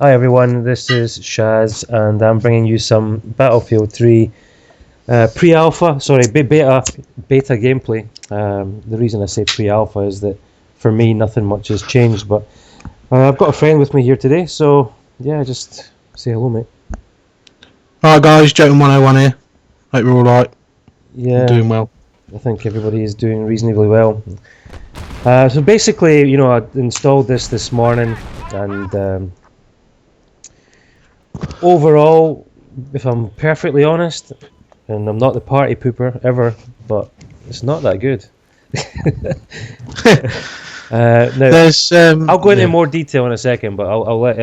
Hi everyone, this is Shaz, and I'm bringing you some Battlefield 3 beta gameplay. The reason I say pre-alpha is that for me nothing much has changed, but I've got a friend with me here today, so yeah, just say hello, mate. Alright guys, Jotin 101 here. Hope you're alright. I'm Yeah, doing well. I think everybody is doing reasonably well. So basically, I installed this morning, and overall, if I'm perfectly honest, and I'm not the party pooper ever, but it's not that good. Now, There's I'll go into more detail in a second, but I'll let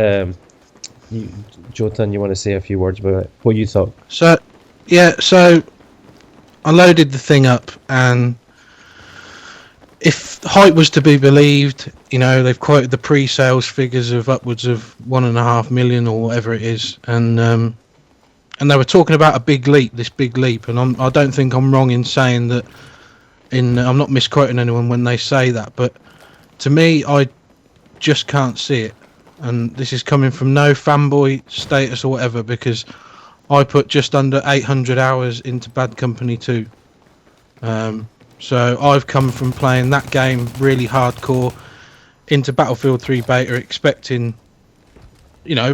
you, Jotan, you want to say a few words about it, what you thought. So I loaded the thing up, and if hype was to be believed, they've quoted the pre-sales figures of upwards of 1.5 million or whatever it is, and they were talking about a big leap, and I don't think I'm wrong in saying that. I'm not misquoting anyone when they say that, but to me, I just can't see it. And this is coming from no fanboy status or whatever, because I put just under 800 hours into Bad Company 2. So I've come from playing that game really hardcore into Battlefield 3 beta, expecting,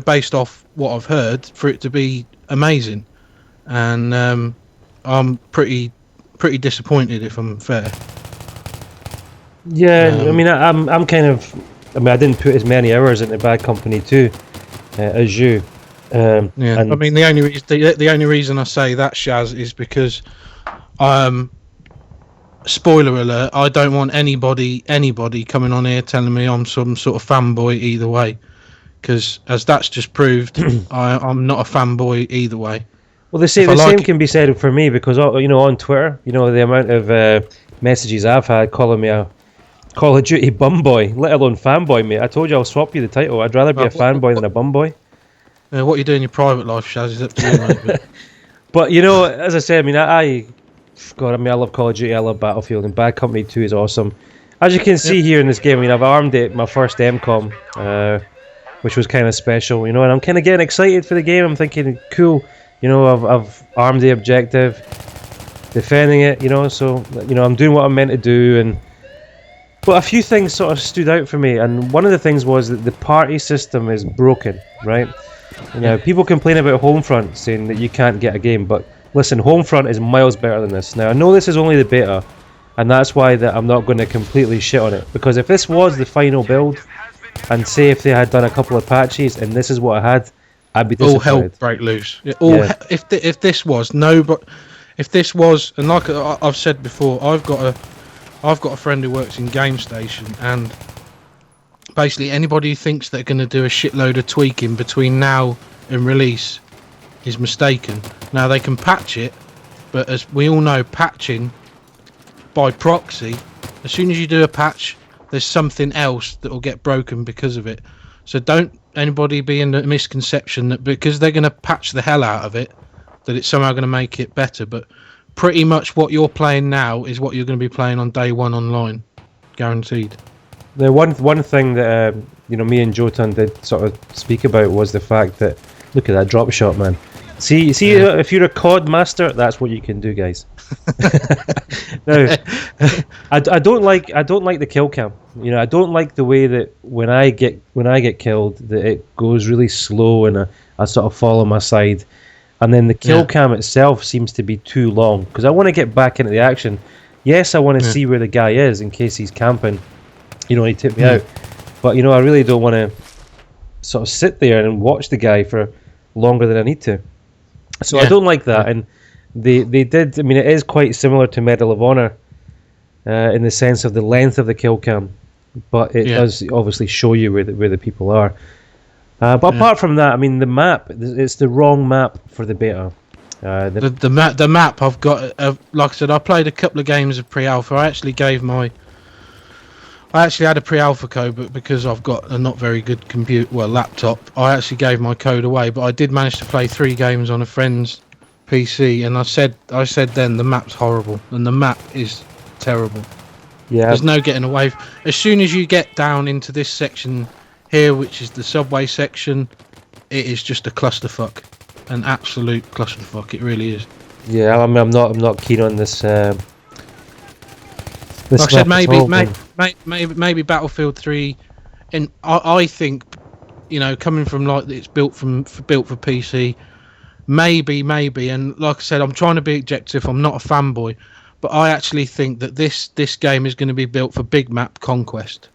based off what I've heard, for it to be amazing. And I'm pretty disappointed, if I'm fair. Yeah, I mean, I'm kind of, I didn't put as many hours into Bad Company 2 as you. Yeah, I mean, the only reason I say that, Shaz, is because, spoiler alert, I don't want anybody coming on here telling me I'm some sort of fanboy either way, because as that's just proved, I'm not a fanboy either way. Well, the same can be said for me, because on Twitter, the amount of messages I've had calling me a Call of Duty bumboy, let alone fanboy, mate. I told you I'll swap you the title. I'd rather be a fanboy than a bumboy. What you do in your private life, Shaz, is up to you, mate. But as I said, I love Call of Duty, I love Battlefield, and Bad Company 2 is awesome. As you can see here in this game, I've armed it my first MCOM, which was kind of special, and I'm kind of getting excited for the game. I'm thinking, cool, I've armed the objective, defending it, so I'm doing what I'm meant to do, but a few things sort of stood out for me, and one of the things was that the party system is broken, right? People complain about Homefront, saying that you can't get a game, but listen, Homefront is miles better than this. Now, I know this is only the beta, and that's why I'm not going to completely shit on it, because if this was the final build, and say if they had done a couple of patches, and this is what I had, I'd be disappointed. All hell break loose. If this was, and like I've said before, I've got a friend who works in Game Station, and basically anybody who thinks they're going to do a shitload of tweaking between now and release is mistaken. Now, they can patch it, but as we all know, patching by proxy, as soon as you do a patch, there's something else that will get broken because of it. So don't anybody be in the misconception that because they're going to patch the hell out of it, that it's somehow going to make it better. But pretty much what you're playing now is what you're going to be playing on day one online, guaranteed. The one thing that me and Jotan did sort of speak about was the fact that, look at that drop shot, man. See, if you're a COD master, that's what you can do, guys. Now, I don't like the kill cam. I don't like the way that when I get killed, that it goes really slow and I sort of fall on my side, and then the kill cam itself seems to be too long, because I want to get back into the action. Yes, I want to see where the guy is in case he's camping. He took me out, but I really don't want to sort of sit there and watch the guy for longer than I need to. So I don't like that, and they did. I mean, it is quite similar to Medal of Honor in the sense of the length of the kill cam, but it does obviously show you where the people are. But apart from that, I mean, the map, it's the wrong map for the beta. The map I've got, like I said, I played a couple of games of pre-alpha. I actually had a pre-alpha code, but because I've got a not very good laptop, I actually gave my code away. But I did manage to play 3 games on a friend's PC, and I said then the map's horrible, and the map is terrible. Yeah, there's no getting away. As soon as you get down into this section here, which is the subway section, it is just a clusterfuck, an absolute clusterfuck. It really is. Yeah, I mean, I'm not keen on this. This Like I said, map at all, maybe Battlefield 3, and I think, you know, coming from like it's built for PC, maybe, and like I said, I'm trying to be objective. I'm not a fanboy, but I actually think that this game is going to be built for big map conquest.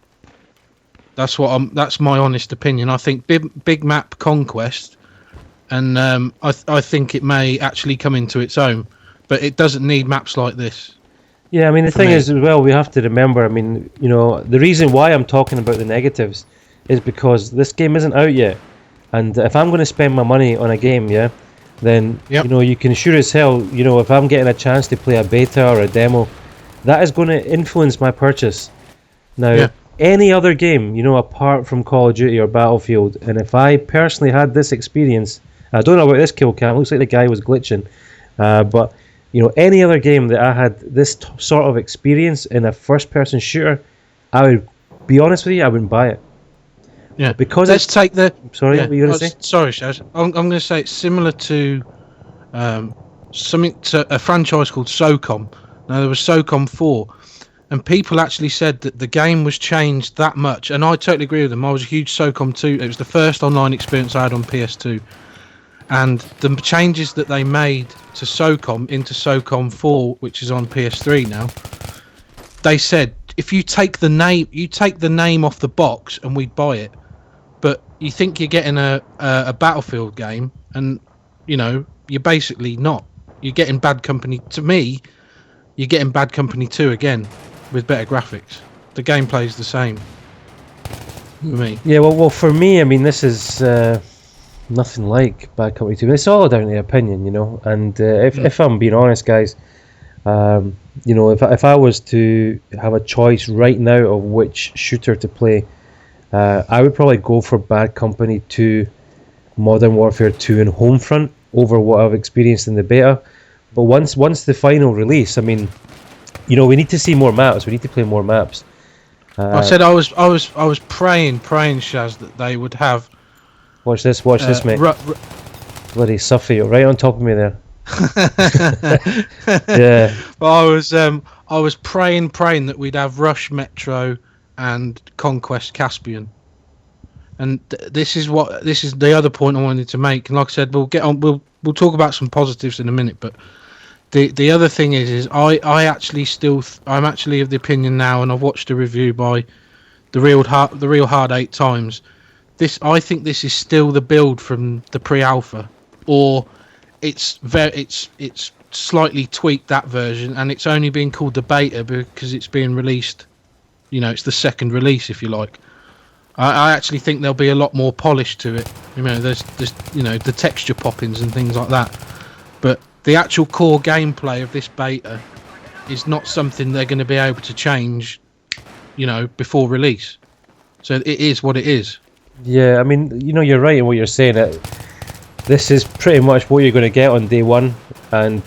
That's my honest opinion. I think big map conquest, and I think it may actually come into its own, but it doesn't need maps like this. Yeah, I mean, the thing is, as well, we have to remember, I mean, you know, the reason why I'm talking about the negatives is because this game isn't out yet. And if I'm going to spend my money on a game, yeah, then, you know, you can sure as hell, you know, if I'm getting a chance to play a beta or a demo, that is going to influence my purchase. Now, any other game, you know, apart from Call of Duty or Battlefield, and if I personally had this experience, I don't know about this kill cam, looks like the guy was glitching, but... You know, any other game that I had this sort of experience in a first-person shooter, I would be honest with you, I wouldn't buy it. Yeah, because let's take the. Sorry, what were you going to say? Sorry, Shaz. I'm going to say it's similar to a franchise called SOCOM. Now there was SOCOM 4, and people actually said that the game was changed that much, and I totally agree with them. I was a huge SOCOM 2. It was the first online experience I had on PS2. And the changes that they made to SOCOM into SOCOM 4, which is on PS3 now, they said if you take the name off the box and we'd buy it. But you think you're getting a Battlefield game, and you know you're basically not. You're getting Bad Company. To me, you're getting Bad Company 2 again with better graphics. The gameplay is the same. For me. Yeah, well, for me, I mean, this is. Nothing like Bad Company 2. It's all down to opinion, you know. And if I'm being honest, guys, you know, if I was to have a choice right now of which shooter to play, I would probably go for Bad Company 2, Modern Warfare 2, and Homefront over what I've experienced in the beta. But once the final release, I mean, you know, we need to see more maps. We need to play more maps. I said I was praying, Shaz, that they would have. Watch this, mate. Bloody Suffy, you're right on top of me there. Yeah. Well, I was praying that we'd have Rush Metro and Conquest Caspian. And this is the other point I wanted to make. And like I said, we'll get on. We'll talk about some positives in a minute. But the other thing is I'm actually of the opinion now, and I've watched a review by the Real Hard 8 times. I think this is still the build from the pre-alpha, or it's slightly tweaked that version, and it's only been called the beta because it's being released. You know, it's the second release, if you like. I actually think there'll be a lot more polish to it. You know, there's you know the texture pop-ins and things like that, but the actual core gameplay of this beta is not something they're going to be able to change. You know, before release, so it is what it is. Yeah, I mean, you know, you're right in what you're saying. This is pretty much what you're going to get on day one. And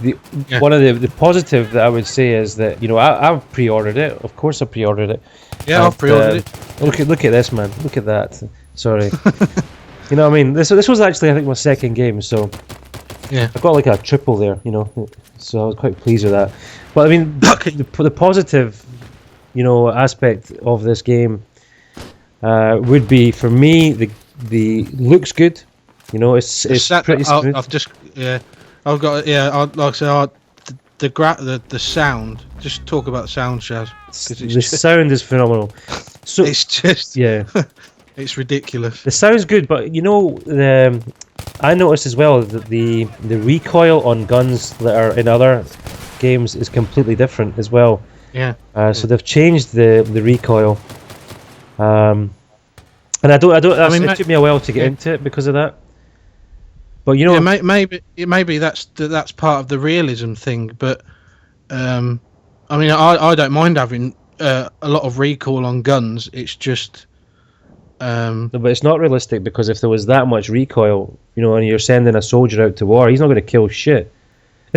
one of the positive that I would say is that, you know, I've pre-ordered it. Of course I pre-ordered it. Yeah, I've pre-ordered it. Look at this, man. Look at that. Sorry. You know what I mean? This was actually, I think, my second game. So yeah, I got like a triple there, you know. So I was quite pleased with that. But I mean, the positive, you know, aspect of this game would be, for me, the looks good. You know, it's pretty smooth. I've got like I said, the sound. Just talk about sound, Shaz. The sound is phenomenal. So it's just it's ridiculous. The sound's good, but you know, I noticed as well that the recoil on guns that are in other games is completely different as well. Yeah. So they've changed the recoil. And I don't. It took me a while to get into it because of that. But you know, maybe that's part of the realism thing. But I mean, I don't mind having a lot of recoil on guns. It's just. No, but it's not realistic, because if there was that much recoil, you know, and you're sending a soldier out to war, he's not going to kill shit.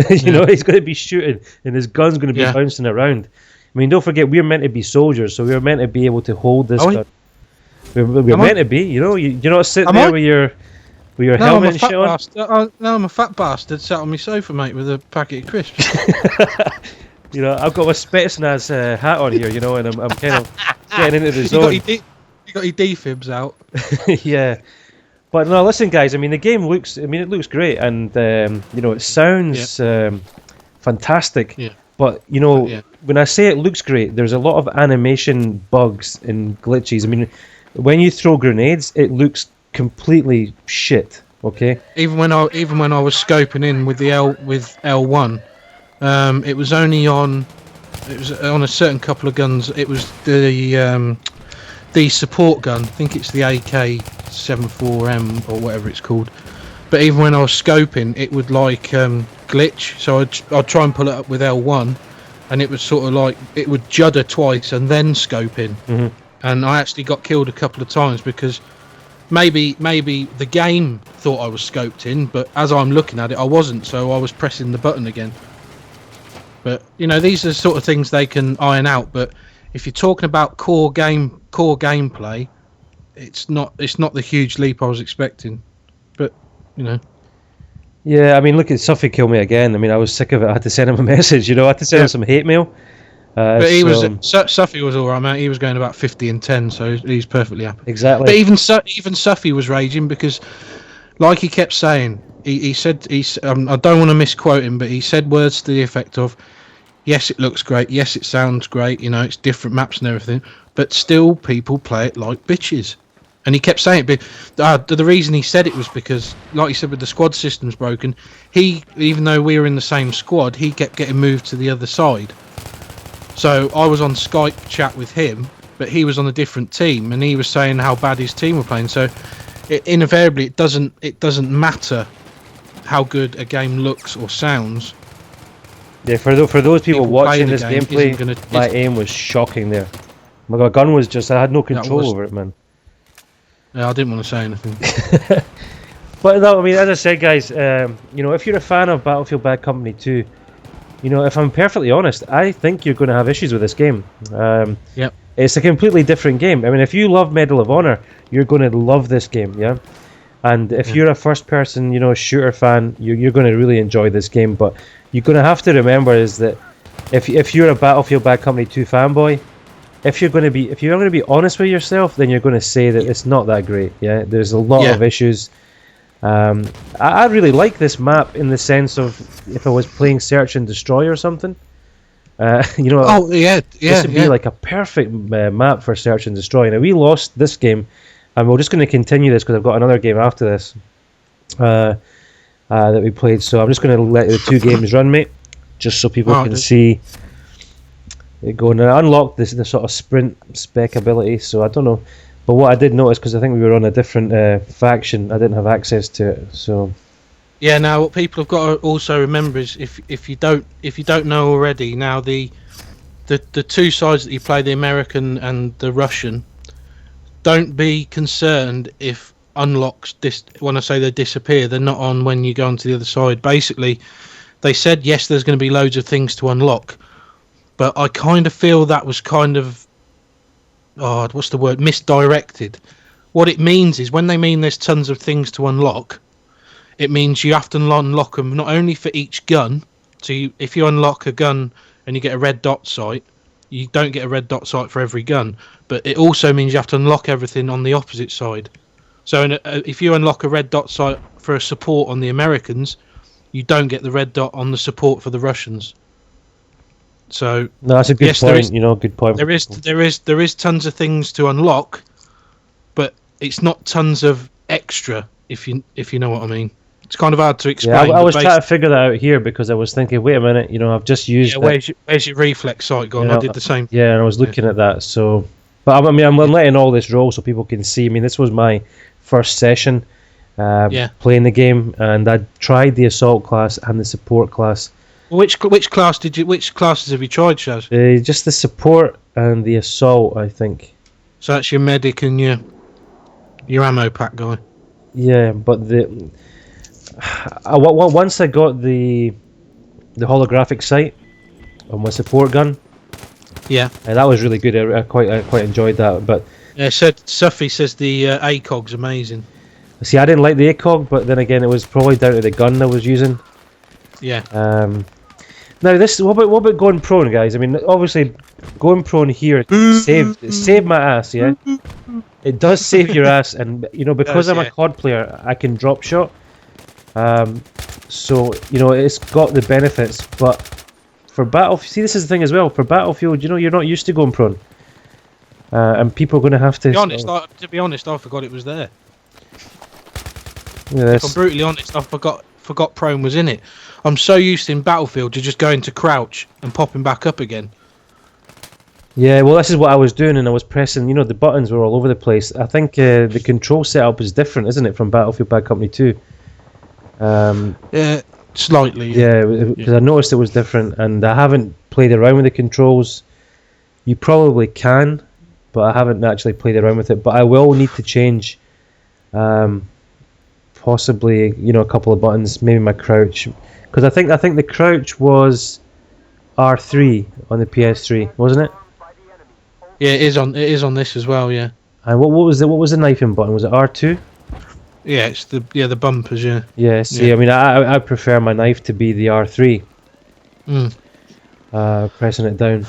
You know, he's going to be shooting, and his gun's going to be bouncing around. I mean, don't forget, we're meant to be soldiers, so we're meant to be able to hold this gun. We're meant to be, you know. You're not sitting there with with your No, helmet I'm a and fat shit on. bastard. No, I'm a fat bastard sat on my sofa, mate, with a packet of crisps. You know, I've got my Spetsnaz hat on here, you know, and I'm kind of getting into the you zone. got your defibs out. Yeah. But no, listen, guys. I mean, the game looks. I mean, it looks great, and you know, it sounds fantastic. Yeah. But you know, Yeah. when I say it looks great, there's a lot of animation bugs and glitches. I mean, when you throw grenades, it looks completely shit. Okay. Even when I was scoping in with the L1, it was only on. It was on a certain couple of guns. It was the support gun. I think it's the AK-74M or whatever it's called. But even when I was scoping, it would like glitch. So I'd try and pull it up with L1, and it was sort of like it would judder twice and then scope in. Mm-hmm. And I actually got killed a couple of times because maybe the game thought I was scoped in, but as I'm looking at it, I wasn't. So I was pressing the button again. But you know, these are the sort of things they can iron out. But if you're talking about core gameplay, it's not the huge leap I was expecting. But you know, Yeah, I mean, look at Suffy kill me again. I mean, I was sick of it. I had to send him a message. You know, I had to send him some hate mail. But he was Suffy was all right, mate. He was going about 50 and 10, so he's perfectly happy. Exactly. But even Suffy was raging because, like he kept saying, he said I don't want to misquote him, but he said words to the effect of, "Yes, it looks great. Yes, it sounds great. You know, it's different maps and everything, but still, people play it like bitches." And he kept saying it. But the reason he said it was because, like you said, with the squad systems broken, even though we were in the same squad, he kept getting moved to the other side. So I was on Skype chat with him, but he was on a different team, and he was saying how bad his team were playing. So invariably, it doesn't matter how good a game looks or sounds. Yeah, for those people watching this game gameplay, my aim was shocking there. My gun was just, I had no control over it, man. Yeah, I didn't want to say anything. But no, I mean, as I said, guys, you know, if you're a fan of Battlefield Bad Company 2, you know, if I'm perfectly honest, I think you're going to have issues with this game. Yep. It's a completely different game. I mean, if you love Medal of Honor, you're going to love this game, yeah? And if you're a first-person, you know, shooter fan, you're going to really enjoy this game. But you're going to have to remember is that if you're a Battlefield Bad Company 2 fanboy, if you're going to be honest with yourself, then you're going to say that it's not that great. Yeah, there's a lot of issues. I really like this map in the sense of if I was playing Search and Destroy or something. You know, this would be like a perfect map for Search and Destroy. Now we lost this game, and we're just going to continue this because I've got another game after this that we played. So I'm just going to let the two games run, mate, just so people can see it going. And I unlocked the sort of sprint spec ability, so I don't know. But what I did notice, because I think we were on a different faction, I didn't have access to it. So yeah, now what people have got to also remember is if you don't know already, now the two sides that you play, the American and the Russian, don't be concerned if unlocks when I say they disappear, they're not on when you go onto the other side. Basically, they said yes, there's going to be loads of things to unlock, but I kind of feel that was kind of what's the word? Misdirected. What it means is when they mean there's tons of things to unlock, it means you have to unlock them not only for each gun. So if you unlock a gun and you get a red dot sight, you don't get a red dot sight for every gun. But it also means you have to unlock everything on the opposite side. So if you unlock a red dot sight for a support on the Americans, you don't get the red dot on the support for the Russians. So no, that's a good point. Good point. There is tons of things to unlock, but it's not tons of extra. If you know what I mean, it's kind of hard to explain. Yeah, I was trying to figure that out here because I was thinking, wait a minute, I've just used. Yeah, where's your reflex sight gone? I did the same. Yeah, and I was looking at that. So, but I mean, I'm letting all this roll so people can see. I mean, this was my first session playing the game, and I tried the assault class and the support class. Which classes have you tried, Shaz? Just the support and the assault, I think. So that's your medic and your ammo pack guy. Yeah, but once I got the holographic sight on my support gun, that was really good. I quite enjoyed that. But Suffy says the ACOG's amazing. See, I didn't like the ACOG, but then again, it was probably down to the gun I was using. Yeah. Now this, what about going prone, guys? I mean, obviously, going prone here saved my ass. Yeah, it does save your ass, and you know, because I'm a COD player, I can drop shot. So you know, it's got the benefits, but for Battlefield, see, this is the thing as well. For Battlefield, you know, you're not used to going prone, and people are going to have to. To be honest, I forgot it was there. Yeah, if I'm brutally honest, I forgot prone was in it. I'm so used in Battlefield to just going to crouch and popping back up again. Yeah, well, this is what I was doing, and I was pressing. You know, the buttons were all over the place. I think the control setup is different, isn't it, from Battlefield Bad Company 2? Yeah, slightly. Yeah, because I noticed it was different, and I haven't played around with the controls. You probably can, but I haven't actually played around with it. But I will need to change, possibly, you know, a couple of buttons, maybe my crouch, because I think the crouch was R3 on the PS3, wasn't it? Yeah, it is on this as well. Yeah. And what was the knifing button? Was it R2? Yeah, it's the bumpers. Yeah. Yeah. See, yeah. I mean, I prefer my knife to be the R3. Pressing it down.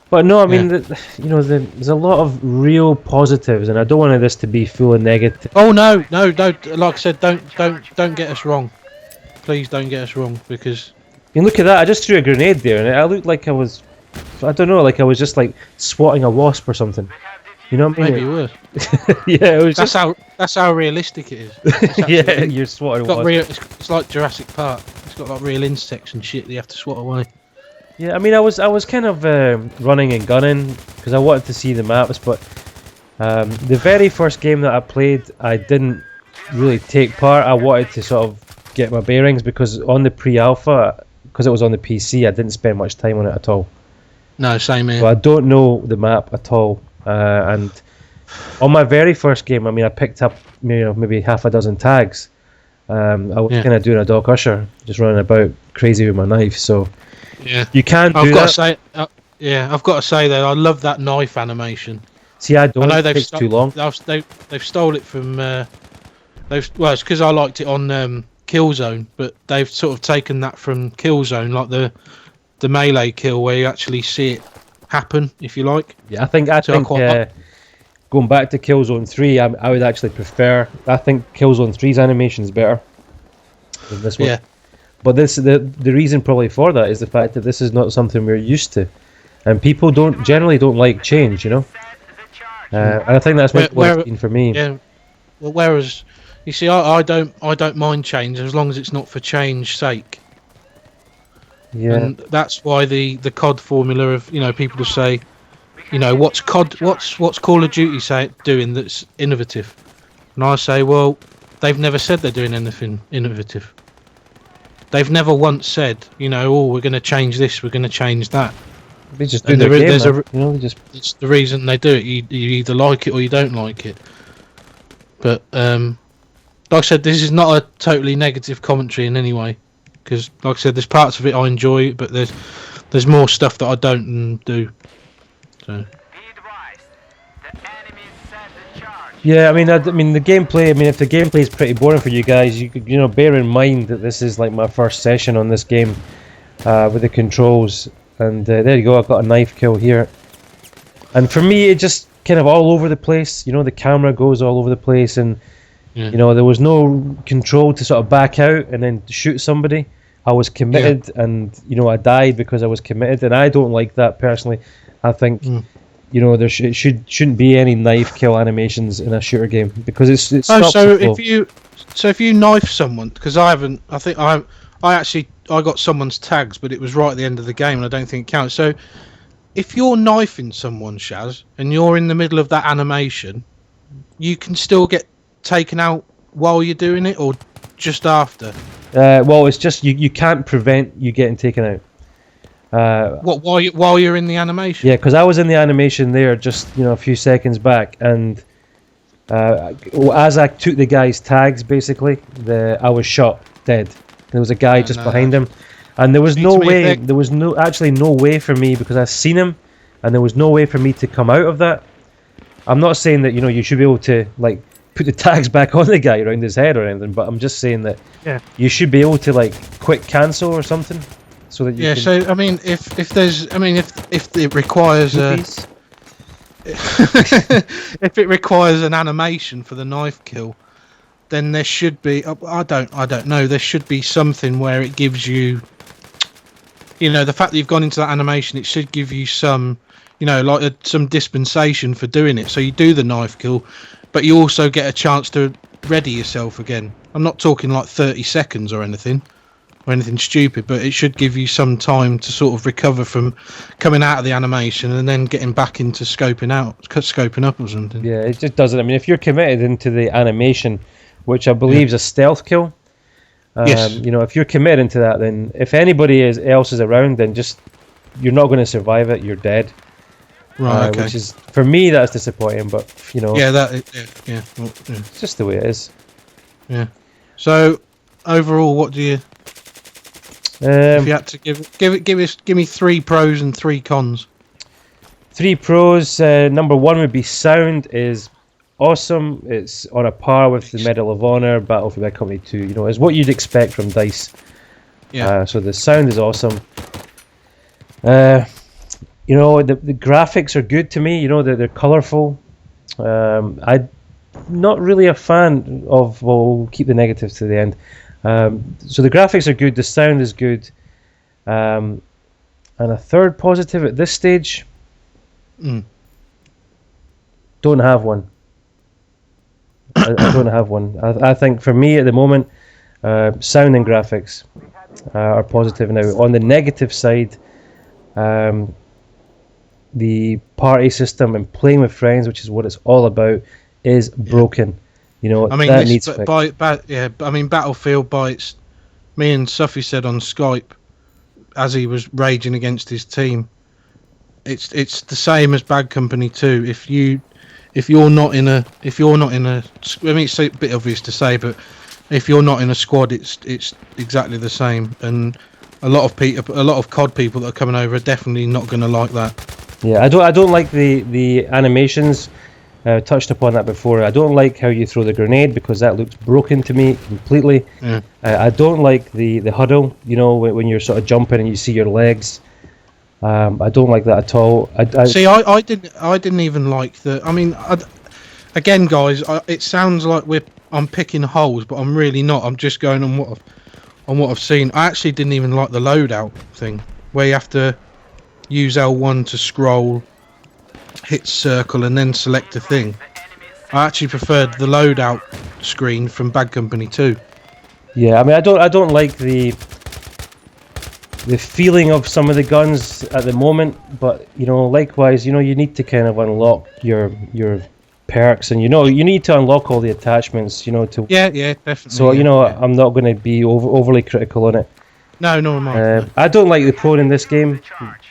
But no, I mean, you know, there's a lot of real positives, and I don't want this to be full of negative. Oh no! Like I said, don't get us wrong. Please don't get us wrong, because. You look at that! I just threw a grenade there, and it looked like I was, I don't know, like I was just like swatting a wasp or something. You know what I mean? Maybe you were. Yeah, it was. That's how realistic it is. Yeah, you're swatting a wasp. It's like Jurassic Park. It's got like real insects and shit that you have to swat away. Yeah, I mean, I was kind of running and gunning because I wanted to see the maps, but the very first game that I played, I didn't really take part. I wanted to sort of get my bearings, because on the pre-alpha, because it was on the PC, I didn't spend much time on it at all. No, same here. So I don't know the map at all, and on my very first game, I mean, I picked up, you know, maybe half a dozen tags. I was kind of doing a Doc Usher, just running about crazy with my knife, so... Yeah, you can't do I've got that. to say, I've got to say though, I love that knife animation. See, I don't. I know it takes too long. They've stole it from. Well, it's because I liked it on Killzone, but they've sort of taken that from Killzone, like the melee kill where you actually see it happen, if you like. Yeah, I think going back to Killzone 3, I would actually prefer. I think Killzone 3's animation is better than this one. Yeah. But the reason probably for that is the fact that this is not something we're used to, and people generally don't like change, you know. And I think that's what it's been for me. Yeah. Well, whereas you see, I don't mind change as long as it's not for change's sake. Yeah. And that's why the COD formula of, you know, people to say, you know, what's Call of Duty doing that's innovative, and I say, well, they've never said they're doing anything innovative. They've never once said, you know, oh, we're going to change this, we're going to change that. They just do their game, it's the reason they do it. You either like it or you don't like it. But like I said, this is not a totally negative commentary in any way, because like I said, there's parts of it I enjoy, but there's more stuff that I don't do. So. Yeah, I mean the gameplay. I mean, if the gameplay is pretty boring for you guys, you know, bear in mind that this is like my first session on this game with the controls. And there you go. I've got a knife kill here. And for me, it just kind of all over the place. You know, the camera goes all over the place, and you know, there was no control to sort of back out and then shoot somebody. I was committed, and you know, I died because I was committed, and I don't like that personally. I think. You know, there shouldn't be any knife kill animations in a shooter game, because it's so if you knife someone, because I got someone's tags, but it was right at the end of the game, and I don't think it counts. So if you're knifing someone, Shaz, and you're in the middle of that animation, you can still get taken out while you're doing it, or just after. Well, it's just you can't prevent you getting taken out. While you're in the animation? Yeah, because I was in the animation there just, you know, a few seconds back, and as I took the guy's tags, basically, I was shot dead. There was a guy just behind him, and there was no way. There was no way for me, because I seen him, and there was no way for me to come out of that. I'm not saying that, you know, you should be able to like put the tags back on the guy around his head or anything, but I'm just saying that you should be able to like quick cancel or something, so that you can. So I mean, if there's, I mean, if it requires if it requires an animation for the knife kill, then there should be. I don't know. There should be something where it gives you. You know, the fact that you've gone into that animation, it should give you some, you know, like some dispensation for doing it. So you do the knife kill, but you also get a chance to ready yourself again. I'm not talking like 30 seconds or anything stupid, but it should give you some time to sort of recover from coming out of the animation and then getting back into scoping up or something. Yeah, it just doesn't. I mean, if you're committed into the animation, which I believe is a stealth kill, yes. You know, if you're committed into that, then if anybody else is around, then just you're not going to survive it. You're dead. Right. Okay. Which is, for me, that's disappointing. But you know, Well, it's just the way it is. Yeah. So overall, what do you? If you had to give me 3 pros and 3 cons. 3 pros. Number 1 would be sound is awesome. It's on a par with the Medal of Honor, Battlefield Bad Company 2. You know, it's what you'd expect from DICE. Yeah. So the sound is awesome. You know, the graphics are good to me. You know, they're colourful. I'm not really a fan of. Well, we'll keep the negatives to the end. So the graphics are good. The sound is good. And a third positive at this stage. Don't have one. I don't have one. I think for me at the moment, sound and graphics are positive now. On the negative side, the party system and playing with friends, which is what it's all about, is broken. You know, I mean, that needs fixed. I mean, Battlefield by its. Me and Suffy said on Skype, as he was raging against his team, it's the same as Bad Company 2. If you're not in a, I mean, it's a bit obvious to say, but if you're not in a squad, it's exactly the same. And a lot of COD people that are coming over are definitely not going to like that. Yeah, I don't like the animations. Touched upon that before. I don't like how you throw the grenade because that looks broken to me completely. Yeah. I don't like the huddle. You know, when you're sort of jumping and you see your legs. I don't like that at all. See, I didn't even like the. I mean, again, guys, it sounds like I'm picking holes, but I'm really not. I'm just going on what I've seen. I actually didn't even like the loadout thing, where you have to use L1 to scroll, hit circle, and then select a thing. I actually preferred the loadout screen from Bad Company 2. Yeah, I mean, I don't like the feeling of some of the guns at the moment, but you know, likewise, you know, you need to kind of unlock your perks, and you know, you need to unlock all the attachments, you know, to yeah, definitely. So you know, I'm not going to be overly critical on it. No, nor am I. I don't like the prone in this game,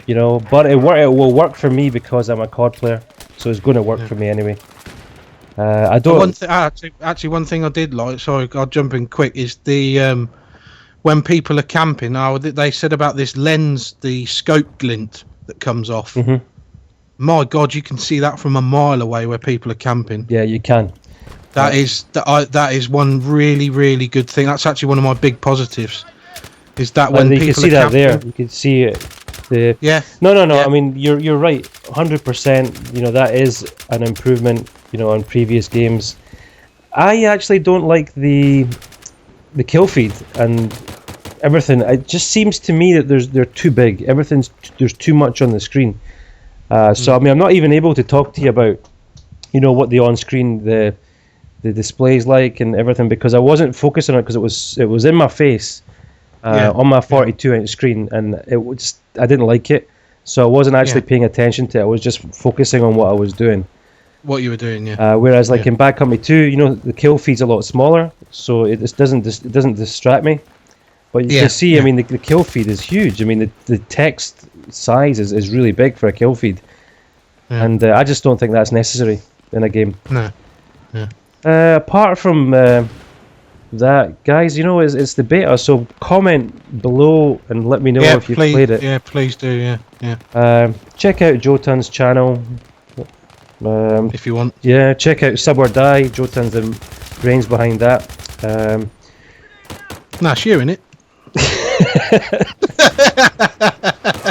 you know, but it will work for me because I'm a COD player, so it's going to work for me anyway. I don't. Actually, one thing I did like. Sorry, I'll jump in quick. Is the when people are camping. They said about this lens, the scope glint that comes off. Mm-hmm. My God, you can see that from a mile away where people are camping. Yeah, you can. That is one really, really good thing. That's actually one of my big positives. Is that when you people can see are that camping, there, you can see it. Yeah. No. Yeah. I mean, you're right, 100%. You know, that is an improvement. You know, on previous games. I actually don't like the kill feed and everything. It just seems to me that they're too big. There's too much on the screen. So I mean, I'm not even able to talk to you about, you know, what the on-screen the display's like and everything, because I wasn't focusing on it because it was in my face on my 42-inch screen, and I didn't like it, so I wasn't actually paying attention to it. I was just focusing on what I was doing. What you were doing, yeah. Whereas, like in Bad Company 2, you know, the kill feed's a lot smaller, so it doesn't distract me. But you can see, I mean, the kill feed is huge. I mean, the text size is really big for a kill feed, and I just don't think that's necessary in a game. No. Yeah. Apart from that, guys, you know, it's the beta. So comment below and let me know if you've played it. Yeah, please do. Yeah. Check out Jotun's channel. if you want. Yeah, check out Sub or Die. Jotan's the brains behind that. Nah, it's you, innit?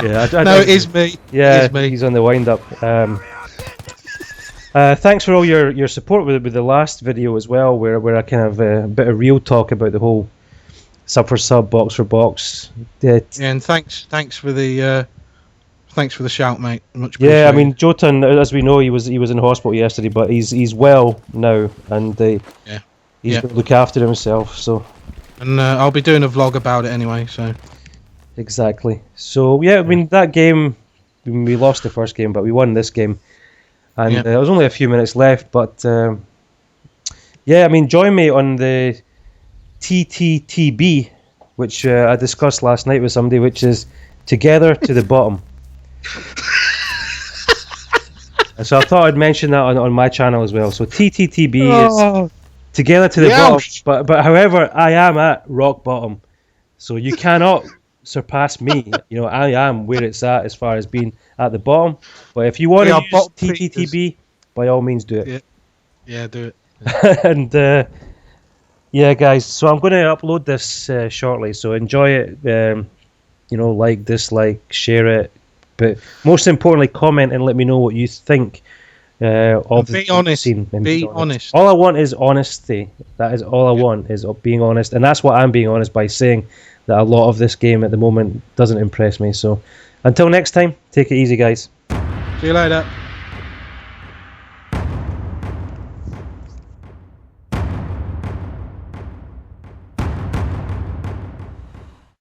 Yeah, no, it is me. Yeah, it is me. He's on the wind up. Thanks for all your support with the last video as well, where I kind of a bit of real talk about the whole sub for sub, box for box. Yeah, and thanks for the shout, mate. Much appreciated. Yeah, I mean, Jotan, as we know, he was in hospital yesterday, but he's well now, and he's going to look after himself. So, and I'll be doing a vlog about it anyway. So, exactly. So yeah, I mean that game, we lost the first game, but we won this game, and there was only a few minutes left. But yeah, I mean, join me on the TTTB, which I discussed last night with somebody, which is Together to the Bottom. So I thought I'd mention that on my channel as well. So TTTB is Together to the Bottom, but however, I am at rock bottom, so you cannot surpass me. You know, I am where it's at as far as being at the bottom. But if you want to use TTTB, by all means do it. Yeah, do it. And yeah, guys, so I'm going to upload this shortly, so enjoy it. You know, like, dislike, share it, but most importantly, comment and let me know what you think of the scene. Be honest. All I want is honesty. That is all I want, is being honest, and that's what I'm being honest by saying that a lot of this game at the moment doesn't impress me. So until next time, take it easy, guys. See you later.